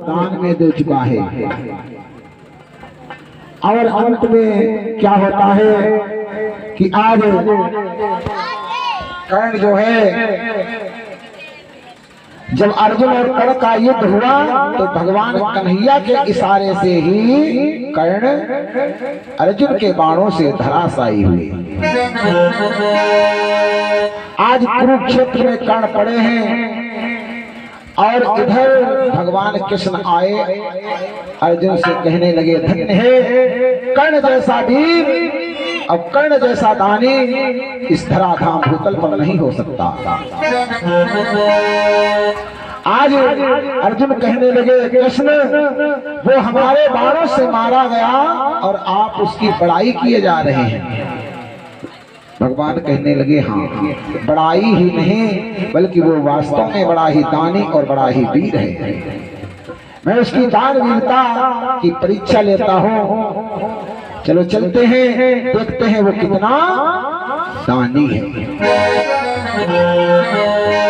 दान में दे चुका है। और अंत में क्या होता है कि आज कर्ण जो है, जब अर्जुन और कर्ण का युद्ध हुआ तो भगवान कन्हैया के इशारे से ही कर्ण अर्जुन के बाणों से धराशायी हुए। आज कुरुक्षेत्र में कर्ण पड़े हैं और इधर भगवान कृष्ण आए, अर्जुन से कहने लगे धन्य है कर्ण जैसा वीर, अब कर्ण जैसा दानी इस धराधाम भूतल पर नहीं हो सकता। आज अर्जुन कहने लगे कृष्ण वो हमारे बाणों से मारा गया और आप उसकी बड़ाई किए जा रहे हैं। भगवान कहने लगे हाँ, बड़ाई ही नहीं बल्कि वो वास्तव में बड़ा ही दानी और बड़ा ही वीर है। मैं उसकी दान वीरता की परीक्षा लेता हूँ। चलो चलते हैं, देखते हैं वो कितना दानी है।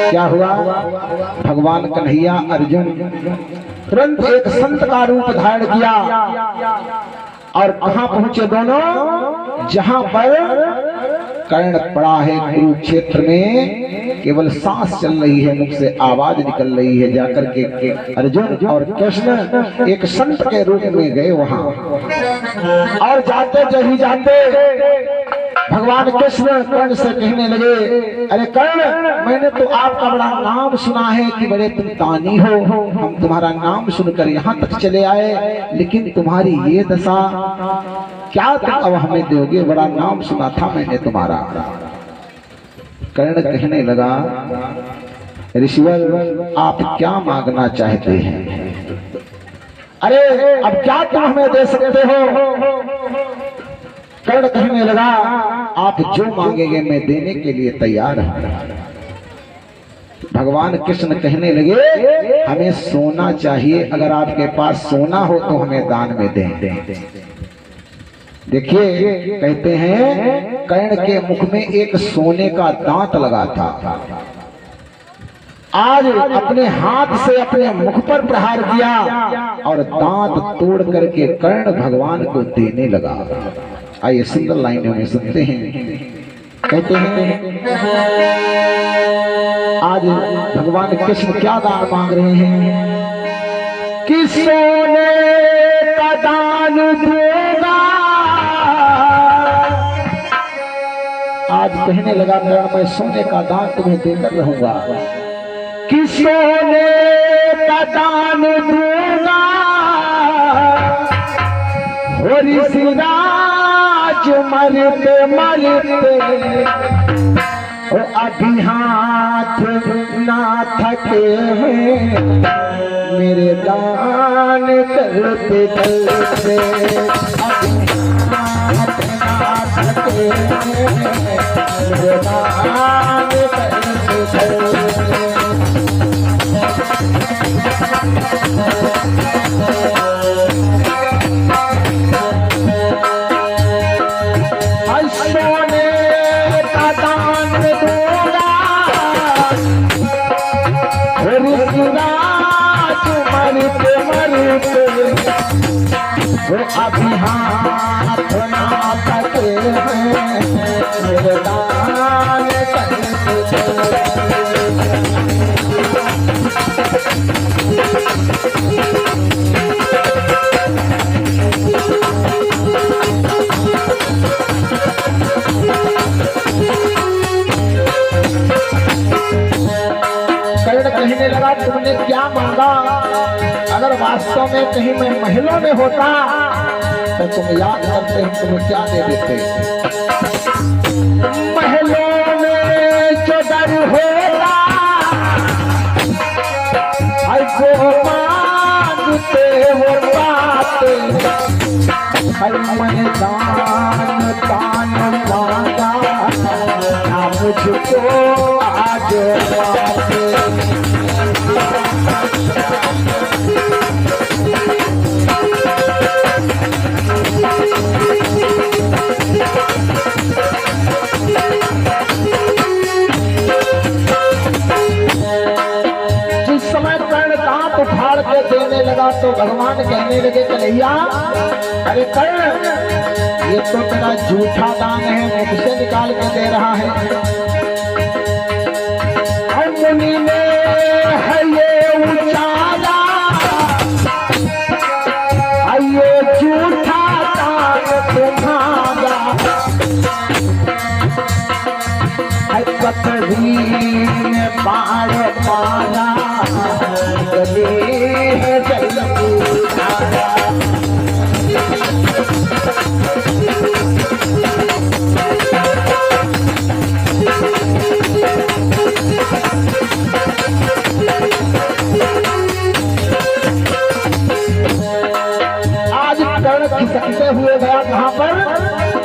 क्या हुआ, भगवान कन्हैया अर्जुन तुरंत एक संत का रूप धारण किया और कहां पहुंचे दोनों, जहां पर कर्ण पड़ा है कुरुक्षेत्र में, केवल सांस चल रही है, मुख से आवाज निकल रही है। जाकर के अर्जुन और कृष्ण एक संत के रूप में गए वहां, और जाते जही जाते भगवान कृष्ण कर्ण से कहने लगे अरे कर्ण, मैंने तो आपका बड़ा नाम सुना है कि बड़े तुम दानी हो, हम तुम्हारा नाम सुनकर यहाँ तक चले आए, लेकिन तुम्हारी ये दशा, क्या तुम अब हमें दोगे? बड़ा नाम सुना था मैंने तुम्हारा। कर्ण कहने लगा ऋषिवर आप क्या मांगना चाहते हैं? अरे अब क्या तुम हमें दे सकते हो? कर्ण कहने लगा आप जो मांगेंगे मैं देने के लिए तैयार हूं। भगवान कृष्ण कहने लगे हमें सोना चाहिए, अगर आपके पास सोना हो तो हमें दान में दें। देखिए कहते हैं कर्ण के मुख में एक सोने का दांत लगा था। आज अपने हाथ से अपने मुख पर प्रहार किया और दांत तोड़ करके कर्ण भगवान को देने लगा। आइए सुंदर लाइन में सुनते हैं। कहते हैं आज भगवान कृष्ण क्या दान मांग रहे हैं कि सोने का दान दूंगा। आज कहने लगा मैं सोने का दान तुम्हें देकर रहूंगा, कि सोने का दान दूंगा। ऋषिराज मरते मरते अभी हाथ ना थके हैं, मेरे दान करते करते अभी हाथ ना थके हैं, मेरे दान करते करते। अभी हाथ ना थके हैं, मेरे दान करते कर्ण कहने लगा तुमने क्या मांगा? अगर वास्तव में कहीं मैं महलों में होता तो तुम याद करते हैं तुम्हें क्या दे देते। महलों में जो डर होता वो मांगते वो पाते, मैं दान तान मांगा ना मुझको आज पाते। लगा तो भगवान कहने लगे कन्हैया अरे कर्ण ये तो तेरा झूठा दान है, मुझसे निकाल के दे रहा है। मुनि ने है ये उचारा ये झूठा दान तुम्हारा, पथरी में बाढ़ मारा गले है जल धारा। आज कर्ण खिसकते हुए गया कहां पर,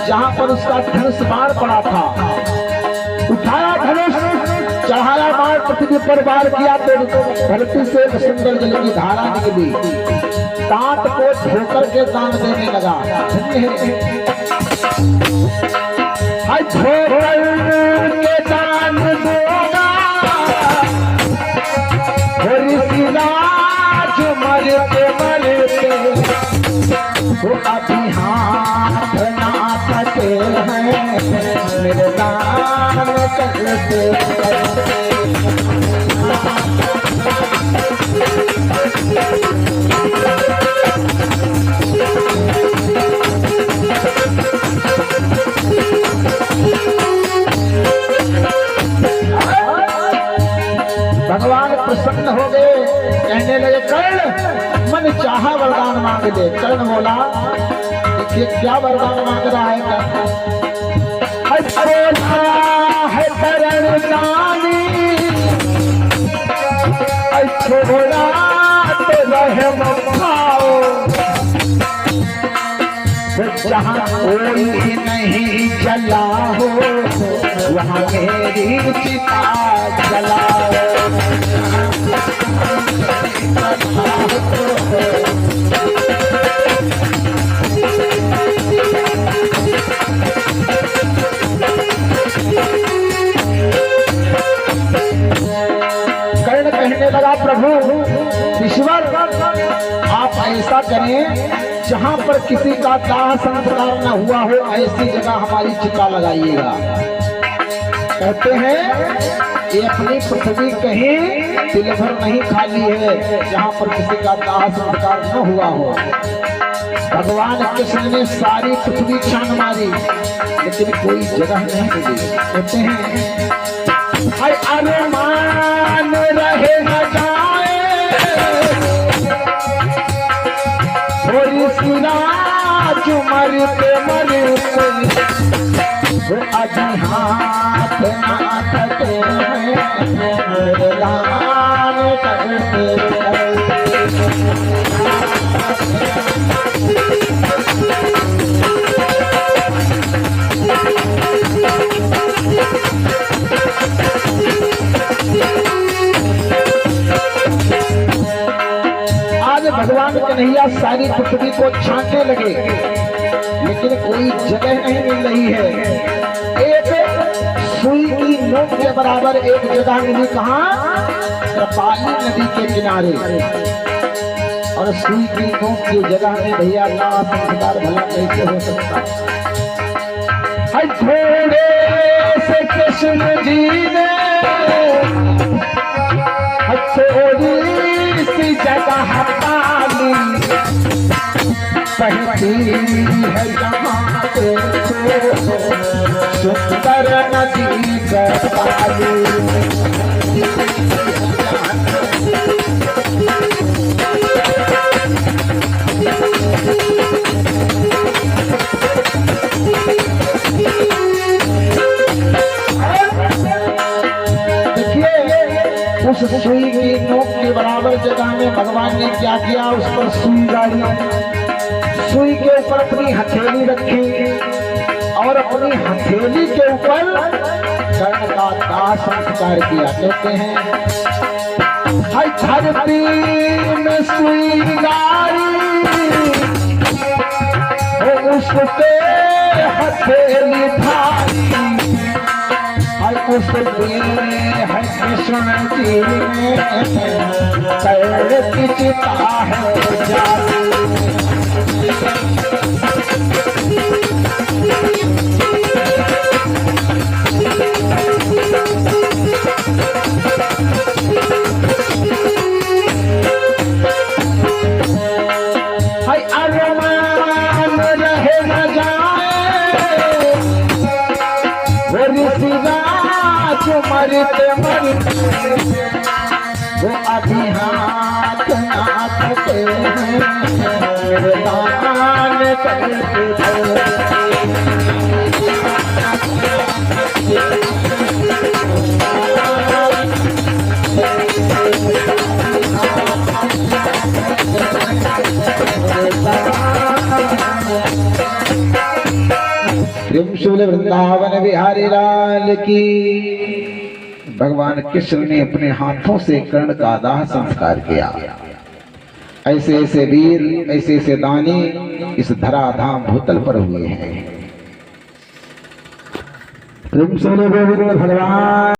जहां पर उसका धनुष बाण पड़ा था, उठाया धनुष चढ़ाया बाण पृथ्वी पर वार किया तो धरती से एक सुंदर जल की धारा निकली, दांत को धोकर के दान देने लगा। धोकर के दान दूंगा ऋषिराज मरते मरते वो अभी हाथ ना थके हैं मेरे दान करते। भगवान प्रसन्न हो गए, कहने लगे कर्ण मन चाहा वरदान मांग दे। कर्ण बोला देखिए क्या वरदान मांग रहा है कर्ण दानी छोड़ा तो रहे मखाओ, जहाँ कोई नहीं जला हो वहाँ मेरी चिता जलाओ। कर्ण कहने लगा प्रभु ईश्वर आप ऐसा करें जहां पर किसी का दाह संस्कार न हुआ हो ऐसी जगह हमारी चिता लगाइएगा। कहते हैं ये अपनी पृथ्वी कहीं दिल भर नहीं खाली है जहां पर किसी का दाह संस्कार न हुआ हो। भगवान कृष्ण ने सारी पृथ्वी छान मारी लेकिन कोई जगह नहीं मिली। कहते हैं अरमान रहे न जाए सिराज मरते मरते अभी हाथ ना थके हैं दान करते। भगवान कन्हैया सारी पृथ्वी को छांटने लगे लेकिन कोई जगह नहीं मिल रही है। एक सुई की नोक के बराबर एक जगह मिली, कहाँ? कृपाली नदी के किनारे। और सुई की नोक की जगह में भैया का संस्कार भला कैसे हो सकता? घोड़े से कृष्ण जी ने सी जगह पाली पहती है यहाँ पे सुंदर नदी पाली। उस सुई की नोक के बराबर जगह में भगवान ने क्या किया, उस पर सुई गाड़ी, सुई के ऊपर अपनी हथेली रखी और अपनी हथेली के ऊपर कर्ण का दाह संस्कार किया। कहते हैं धरती में सुई गाड़ी उस पे हथेली भारी भाई उस दिन है कृष्ण जी ने कर्ण की चिता है जाली। हाय अरमान रहे न जाए वो ऋषिराज मरते मरते वो अभी हाथ ना थके दान करते त्रिशूल वृंदावन बिहारी लाल की। भगवान कृष्ण ने अपने हाथों से कर्ण का दाह संस्कार किया। ऐसे ऐसे वीर ऐसे ऐसे दानी इस धराधाम भूतल पर हुए हैं। त्रिशूल गोविंद भगवान।